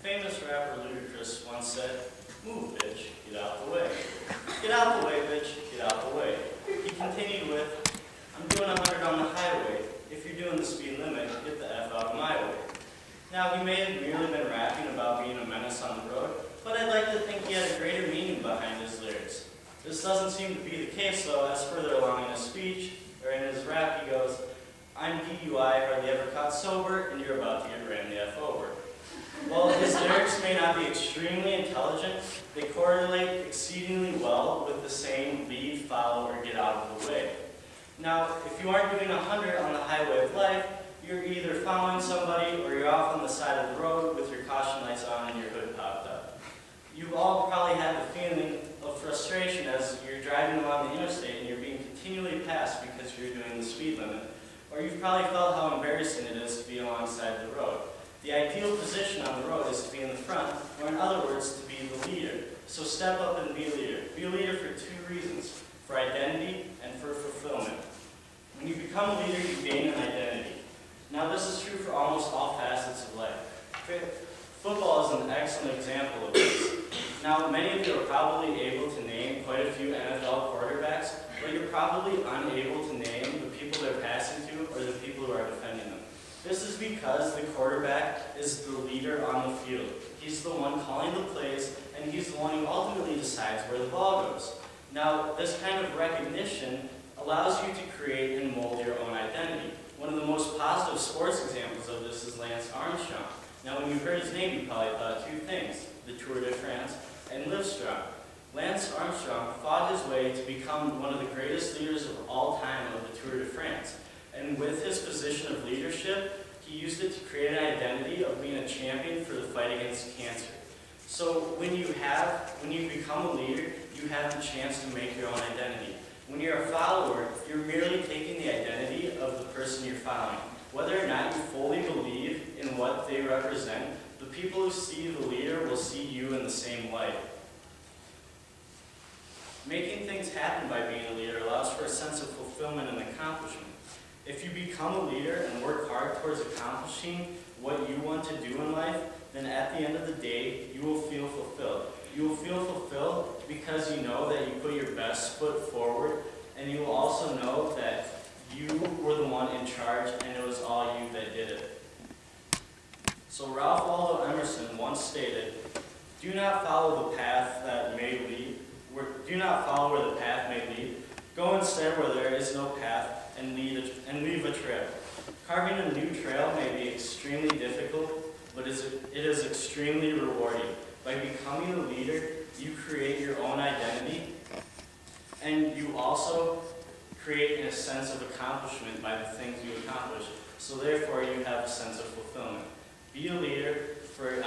Famous rapper Ludacris once said, "Move, bitch, get out the way. Get out the way, bitch, get out the way." He continued with, "I'm doing 100 on the highway. If you're doing the speed limit, get the F out of my way." Now, he may have merely been rapping about being a menace on the road, but I'd like to think he had a greater meaning behind his lyrics. This doesn't seem to be the case, though, as further along in his speech, or in his rap, he goes, "I'm DUI, hardly ever caught sober, and you're about to get ran the F over." While his lyrics may not be extremely intelligent, they correlate exceedingly well with the saying, "leave, follow, or get out of the way." Now, if you aren't doing 100 on the highway of life, you're either following somebody or you're off on the side of the road with your caution lights on and your hood popped up. You've all probably had the feeling of frustration as you're driving along the interstate and you're being continually passed because you're doing the speed limit. Or you've probably felt how embarrassing it is to be alongside the road. The ideal position on the road is to be in the front, or in other words, to be the leader. So step up and be a leader. Be a leader for two reasons: for identity and for fulfillment. When you become a leader, you gain an identity. Now, this is true for almost all facets of life. Football is an excellent example of this. Now, many of you are probably able to name quite a few NFL quarterbacks, but you're probably unable to name the people they're passing to or the people who are defending them. This is because the quarterback is the leader on the field. He's the one calling the plays, and he's the one who ultimately decides where the ball goes. Now, this kind of recognition allows you to create and mold your own identity. One of the most positive sports examples of this is Lance Armstrong. Now, when you heard his name, you probably thought two things: the Tour de France and Live Strong. Lance Armstrong fought his way to become one of the greatest leaders of all time of the Tour de France. And with his position of leadership, he used it to create an identity of being a champion for the fight against cancer. So when you become a leader, you have the chance to make your own identity. When you're a follower, you're merely taking the identity of the person you're following. Whether or not you fully believe in what they represent, the people who see the leader will see you in the same light. Making things happen by being a leader allows for a sense of fulfillment and accomplishment. If you become a leader and work hard towards accomplishing what you want to do in life, then at the end of the day, you will feel fulfilled. You will feel fulfilled because you know that you put your best foot forward, and you will also know that you were the one in charge and it was all you that did it. So Ralph Waldo Emerson once stated, "Do not follow the path that may lead. Do not follow where the path may lead. Go instead where there is no path and leave a trail." Carving a new trail may be extremely difficult, but it is extremely rewarding. By becoming a leader, you create your own identity, and you also create a sense of accomplishment by the things you accomplish. So therefore, you have a sense of fulfillment. Be a leader for